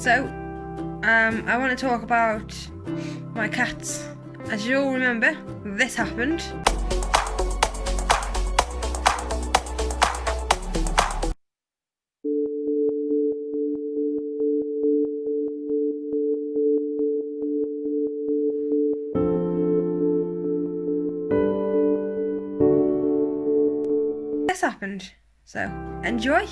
So, I want to talk about my cats. As you all remember, this happened. This happened. So, enjoy.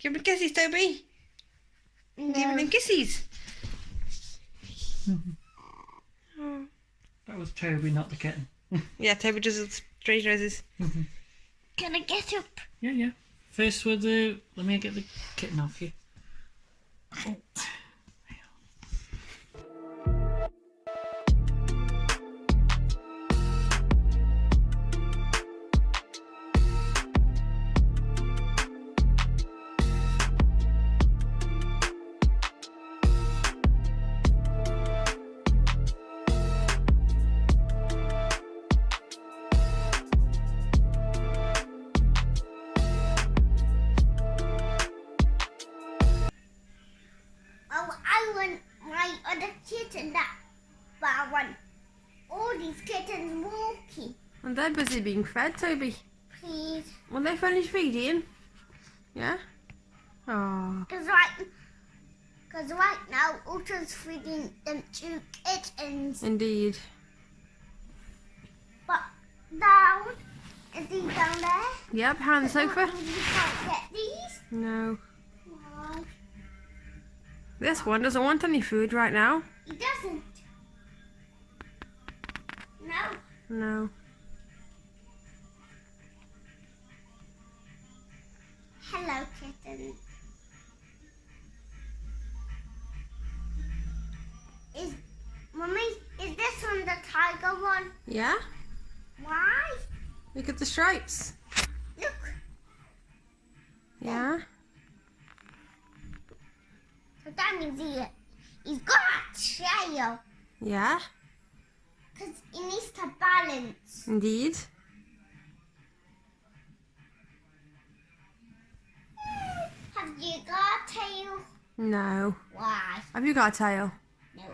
Give him kisses, Toby. No. Give him kisses. Oh. That was Toby, not the kitten. Yeah, Toby does strange noises. Can I get up? Yeah. First with the... Let me get the kitten off you. my other kitten that I want all these kittens walking. And they're busy being fed, Toby. Please. Will they finish feeding? Yeah? Oh. Because right now, Ultra's feeding them 2 kittens. Indeed. But down, is he down there? Yeah, behind the sofa. You can't get these. No. Why? This one doesn't want any food right now. He doesn't. No. No. Hello, kitten. Mummy, is this one the tiger one? Yeah? Why? Look at the stripes. Look. Yeah? So that means he's got a trail. Yeah? Because he needs to balance. Indeed. Have you got a tail? No. Why? Have you got a tail? No.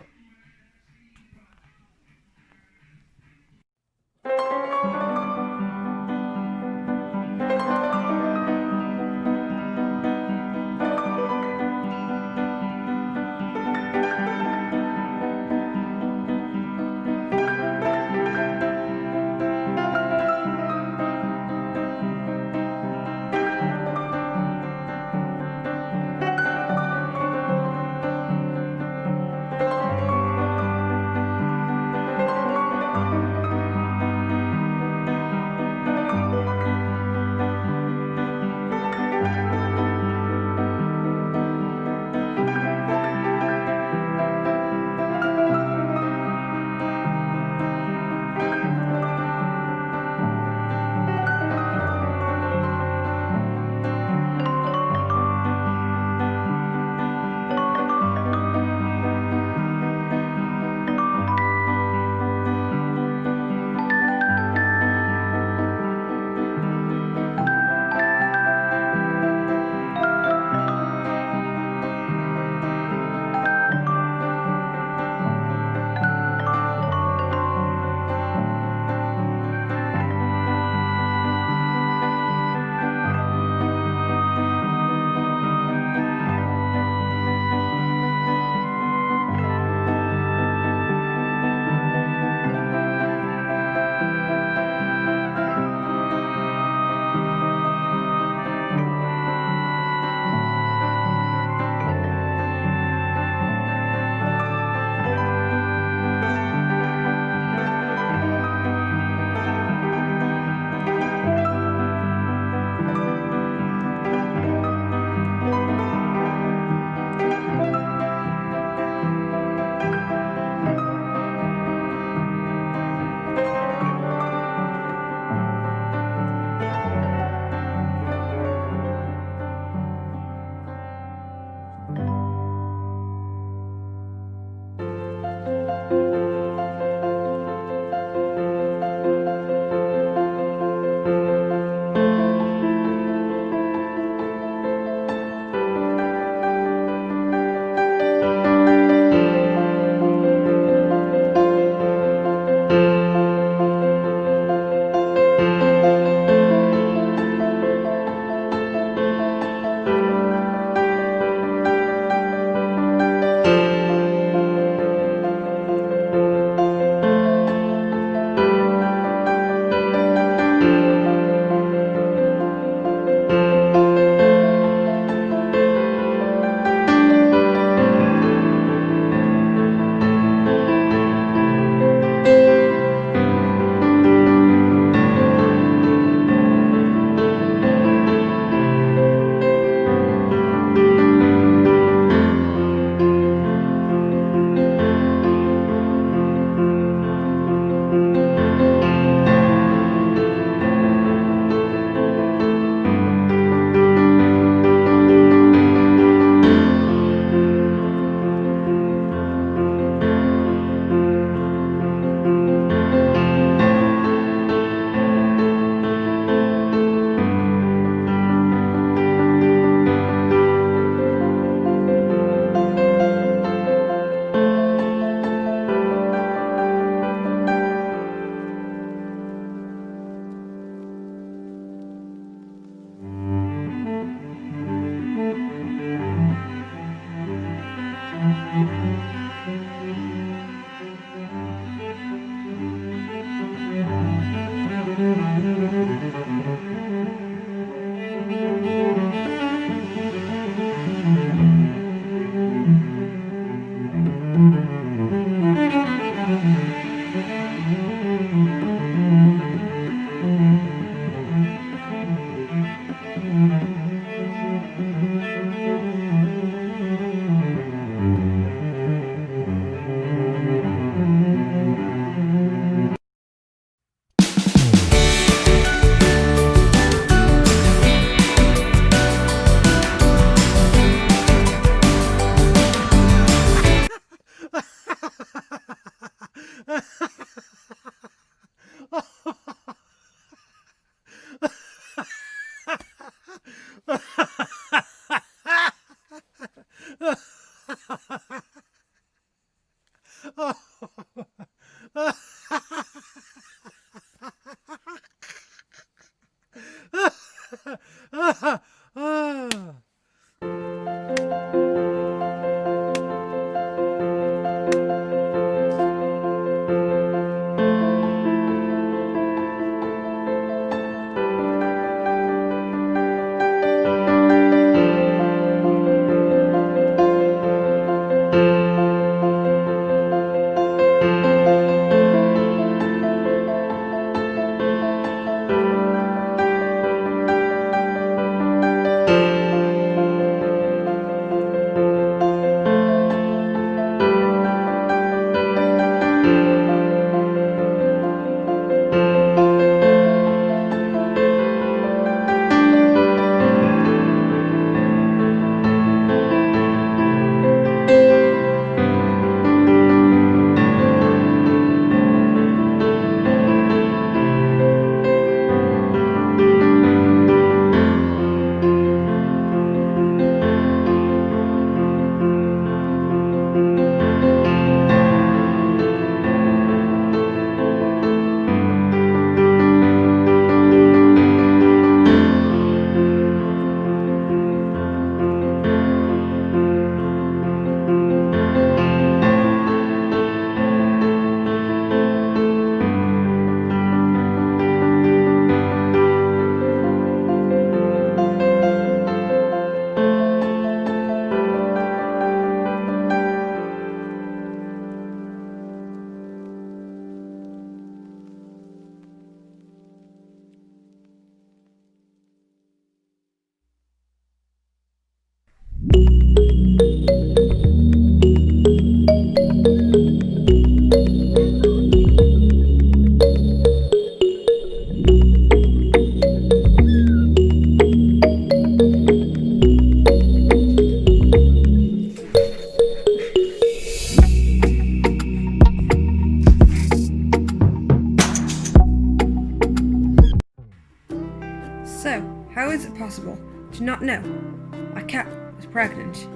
pregnant.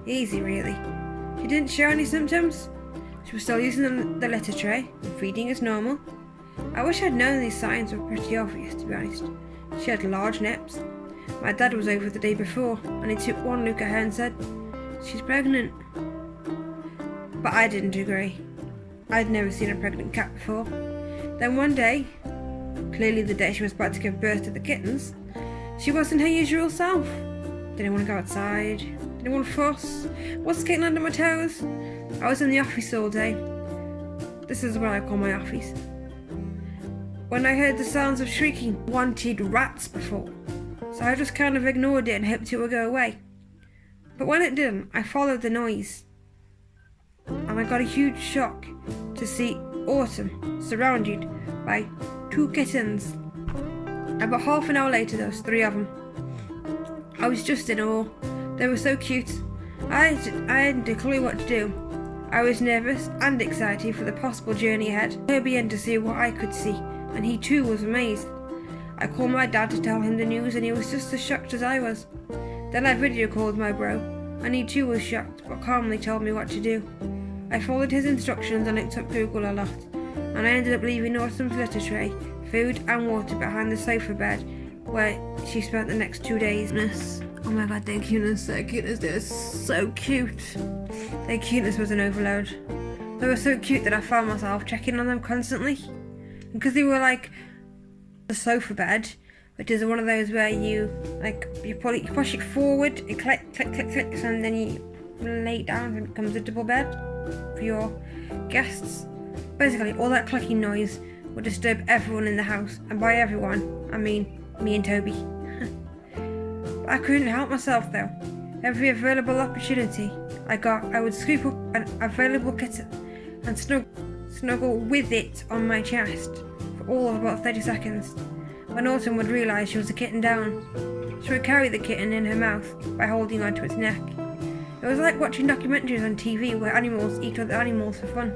Easy, really. She didn't show any symptoms. She was still using the litter tray and feeding as normal. I wish I'd known these signs were pretty obvious, to be honest. She had large nips. My dad was over the day before and he took one look at her and said, "She's pregnant." But I didn't agree. I'd never seen a pregnant cat before. Then one day, clearly the day she was about to give birth to the kittens, she wasn't her usual self. Didn't want to go outside, didn't want to fuss, was getting under my toes. I was in the office all day. This is what I call my office. When I heard the sounds of shrieking, wanted rats before, so I just kind of ignored it and hoped it would go away. But when it didn't, I followed the noise, and I got a huge shock to see Autumn surrounded by 2 kittens. About half an hour later, there was 3 of them. I was just in awe. They were so cute. I hadn't a clue what to do. I was nervous and excited for the possible journey ahead. Herbie in to see what I could see, and he too was amazed. I called my dad to tell him the news, and he was just as shocked as I was. Then I video called my bro, and he too was shocked, but calmly told me what to do. I followed his instructions and looked up Google a lot, and I ended up leaving Autumn's litter tray, food and water behind the sofa bed, where she spent the next 2 days. Oh my god, their cuteness, they're so cute. Their cuteness was an overload. They were so cute that I found myself checking on them constantly. Because they were like the sofa bed, which is one of those where you push it forward, it clicks, and then you lay it down and it becomes a double bed for your guests. Basically, all that clicking noise would disturb everyone in the house, and by everyone, I mean me and Toby. I couldn't help myself though. Every available opportunity I got, I would scoop up an available kitten and snuggle with it on my chest for all of about 30 seconds. When Autumn would realise she was a kitten down, she would carry the kitten in her mouth by holding onto its neck. It was like watching documentaries on TV where animals eat other animals for fun.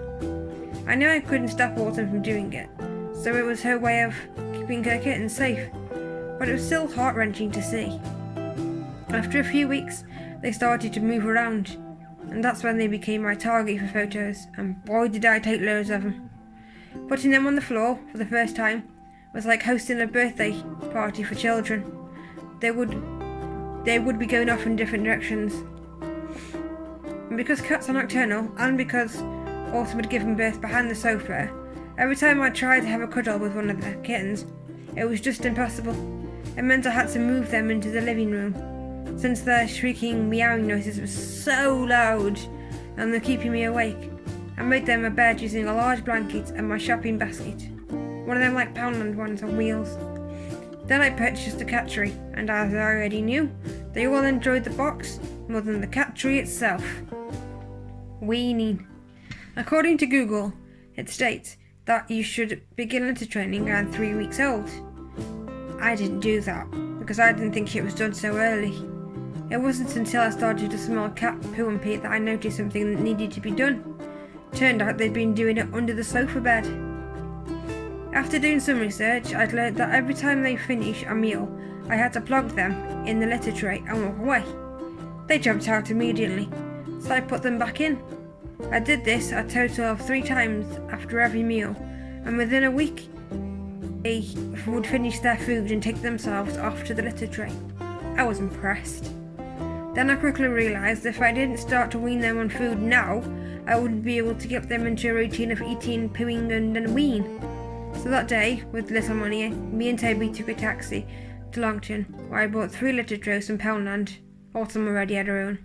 I knew I couldn't stop Autumn from doing it, so it was her way of keeping her kitten safe, but it was still heart-wrenching to see. After a few weeks, they started to move around, and that's when they became my target for photos, and boy did I take loads of them. Putting them on the floor for the first time was like hosting a birthday party for children. They would be going off in different directions. And because cats are nocturnal, and because Autumn had given birth behind the sofa, every time I tried to have a cuddle with one of the kittens, it was just impossible. It meant I had to move them into the living room, since their shrieking, meowing noises were so loud and they're keeping me awake. I made them a bed using a large blanket and my shopping basket, one of them like Poundland ones on wheels. Then I purchased a cat tree, and as I already knew, they all enjoyed the box more than the cat tree itself. Weaning. According to Google, it states that you should begin litter training around 3 weeks old. I didn't do that, because I didn't think it was done so early. It wasn't until I started to smell cat poo and pee that I noticed something that needed to be done. Turned out they'd been doing it under the sofa bed. After doing some research, I'd learned that every time they finish a meal, I had to plug them in the litter tray and walk away. They jumped out immediately, so I put them back in. I did this a total of 3 times after every meal, and within a week, they would finish their food and take themselves off to the litter tray. I was impressed. Then I quickly realised if I didn't start to wean them on food now, I wouldn't be able to get them into a routine of eating, pooing and then wean. So that day, with little money, me and Toby took a taxi to Longton, where I bought 3 litter trays from Poundland. Autumn already had her own.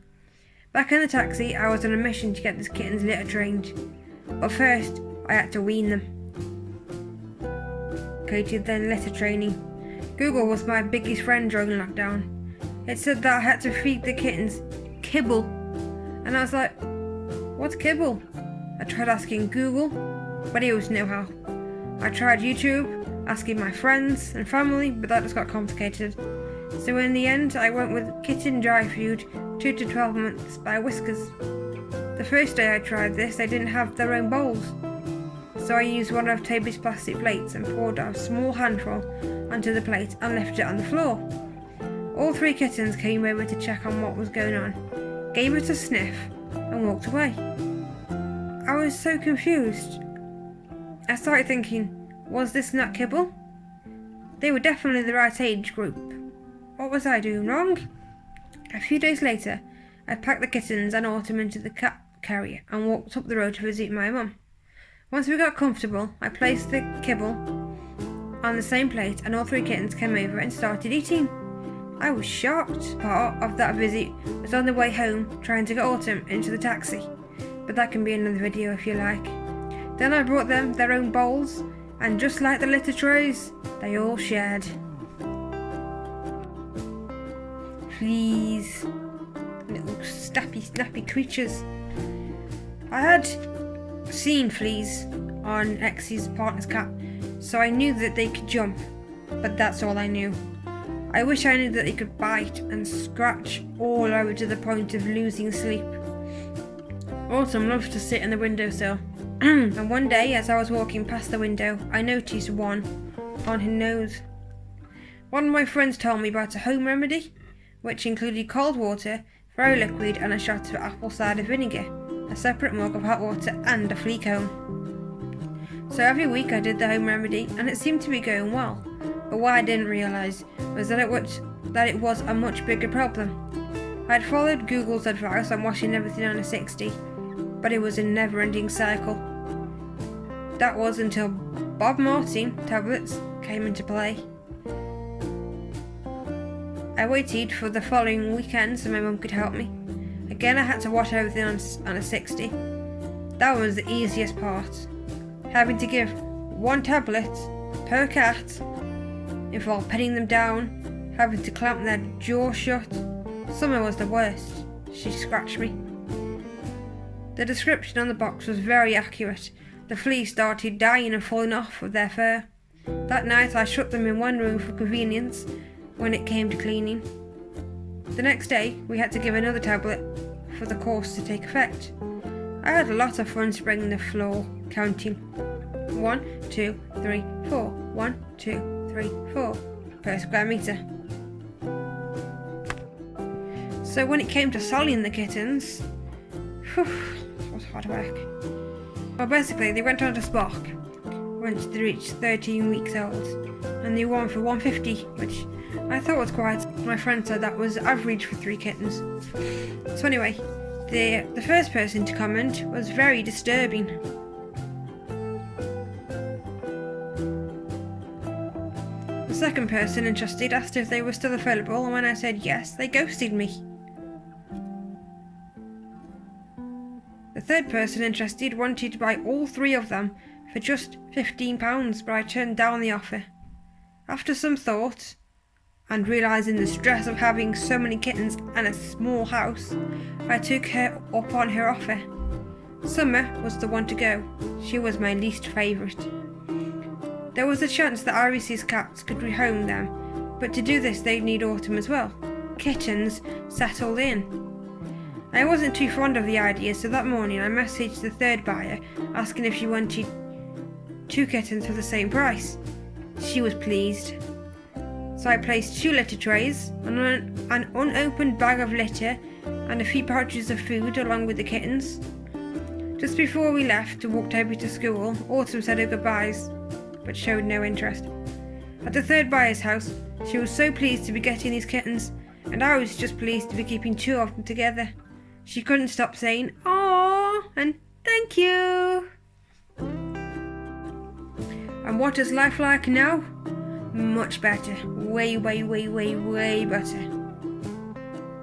Back in the taxi, I was on a mission to get the kittens litter trained. But first, I had to wean them. Created then litter training. Google was my biggest friend during lockdown. It said that I had to feed the kittens kibble. And I was like, what's kibble? I tried asking Google, but it was no help. I tried YouTube, asking my friends and family, but that just got complicated. So in the end, I went with kitten dry food, 2 to 12 months by Whiskers. The first day I tried this, they didn't have their own bowls. So I used one of Toby's plastic plates and poured a small handful onto the plate and left it on the floor. All 3 kittens came over to check on what was going on, gave it a sniff, and walked away. I was so confused. I started thinking, was this not kibble? They were definitely the right age group. What was I doing wrong? A few days later, I packed the kittens and Autumn into the cat carrier and walked up the road to visit my mum. Once we got comfortable, I placed the kibble on the same plate and all 3 kittens came over and started eating. I was shocked. Part of that visit was on the way home trying to get Autumn into the taxi, but that can be another video if you like. Then I brought them their own bowls, and just like the litter trays, they all shared. Fleas, little snappy creatures. I had seen fleas on Ex's partner's cat, so I knew that they could jump, but that's all I knew. I wish I knew that they could bite and scratch all over to the point of losing sleep. Autumn loves to sit in the windowsill, and one day as I was walking past the window, I noticed one on her nose. One of my friends told me about a home remedy, which included cold water, fairy liquid and a shot of apple cider vinegar, a separate mug of hot water and a flea comb. So every week I did the home remedy and it seemed to be going well, but what I didn't realise was that it was a much bigger problem. I had followed Google's advice on washing everything on a 60, but it was a never-ending cycle. That was until Bob Martin tablets came into play. I waited for the following weekend so my mum could help me. Again I had to wash everything on a 60. That was the easiest part. Having to give 1 tablet per cat involved petting them down, having to clamp their jaw shut. Summer was the worst. She scratched me. The description on the box was very accurate. The fleas started dying and falling off of their fur. That night I shut them in one room for convenience when it came to cleaning. The next day we had to give another tablet for the course to take effect. I had a lot of fun spraying the floor, counting 1, 2, 3, 4, 1, 2, 3, 4 per square metre. So when it came to soiling the kittens, it was hard work. Well, basically they went on to Spock once they reached 13 weeks old, and they won for 150, which I thought was quite. My friend said that was average for 3 kittens. So anyway, the first person to comment was very disturbing. The second person interested asked if they were still available, and when I said yes, they ghosted me. The third person interested wanted to buy all 3 of them for just £15, but I turned down the offer. After some thought, and realising the stress of having so many kittens and a small house, I took her up on her offer. Summer was the one to go. She was my least favourite. There was a chance that Iris's cats could rehome them, but to do this they'd need Autumn as well. Kittens settled in. I wasn't too fond of the idea, so that morning I messaged the third buyer asking if she wanted 2 kittens for the same price. She was pleased. So I placed 2 litter trays, an unopened bag of litter and a few pouches of food along with the kittens. Just before we left and walked over to school, Autumn said her goodbyes, but showed no interest. At the third buyer's house, she was so pleased to be getting these kittens, and I was just pleased to be keeping 2 of them together. She couldn't stop saying, "Aww," and "Thank you." And what is life like now? Much better. Way better.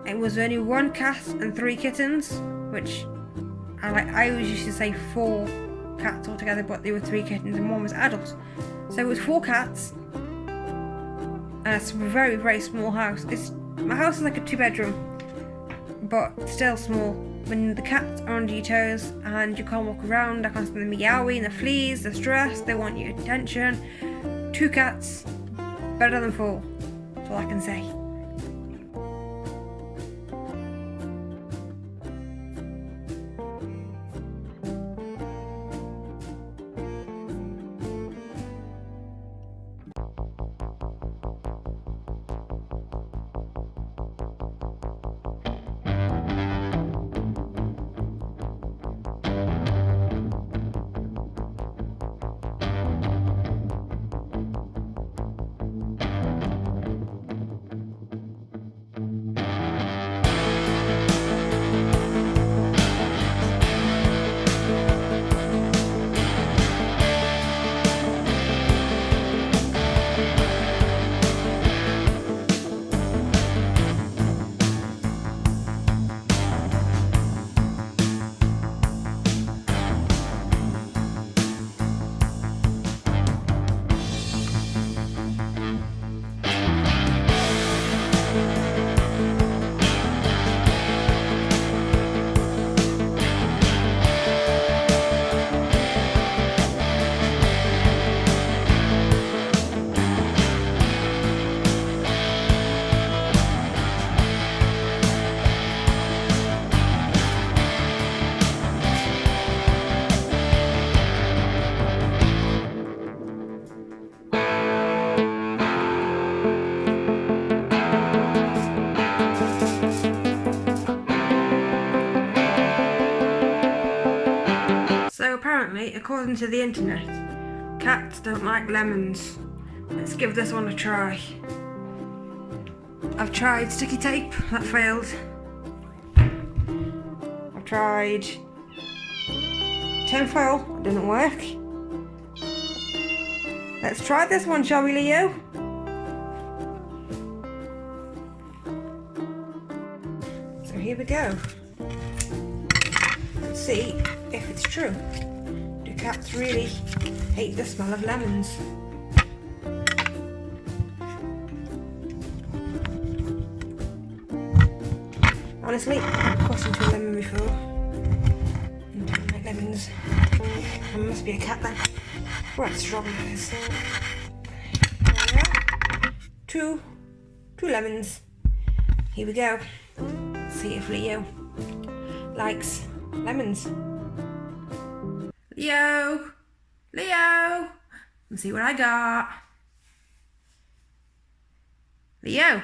It was only 1 cat and 3 kittens, which I always used to say 4 cats altogether, but there were 3 kittens and 1 was adult. So it was 4 cats and a very, very small house. My house is like a 2-bedroom, but still small. When the cats are under your toes and you can't walk around, they're constantly meowing, the fleas, they're stressed, they want your attention. 2 cats, better than 4. That's all I can say. So apparently, according to the internet, cats don't like lemons. Let's give this one a try. I've tried sticky tape, that failed. I've tried tinfoil, it didn't work. Let's try this one, shall we, Leo? So here we go. Let's see if it's true. Do cats really hate the smell of lemons? Honestly, I've cut into a lemon before. I don't like lemons. I must be a cat then. Right, strawberries. There we are. Two lemons. Here we go. Let's see if Leo likes lemons. Leo! Let's see what I got. Leo!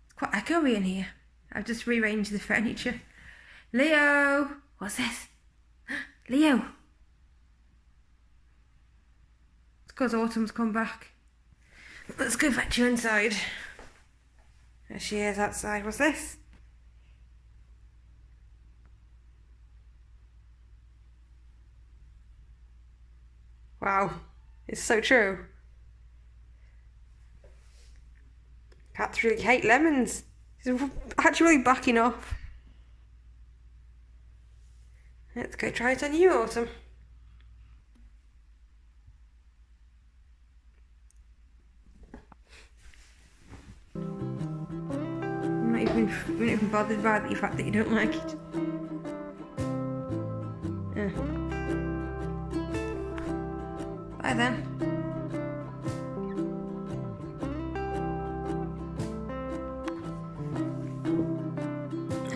It's quite echoey in here. I've just rearranged the furniture. Leo! What's this? Leo! It's because Autumn's come back. Let's go fetch you inside. There she is outside. What's this? Wow, it's so true. Cats really hate lemons. She's actually backing off. Let's go try it on you, Autumn. I'm not even bothered by the fact that you don't like it. Bye then.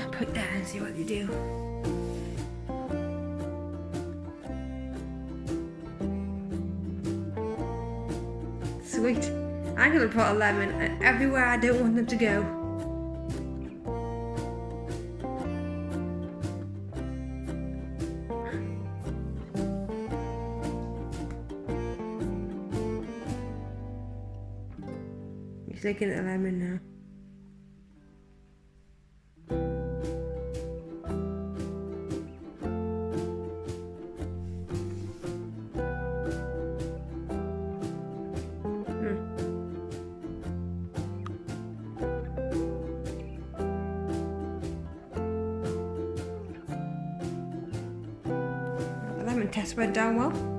I'll put it there and see what you do. Sweet. I'm gonna put a lemon everywhere I don't want them to go. He's looking at the lemon now. The lemon test went down well.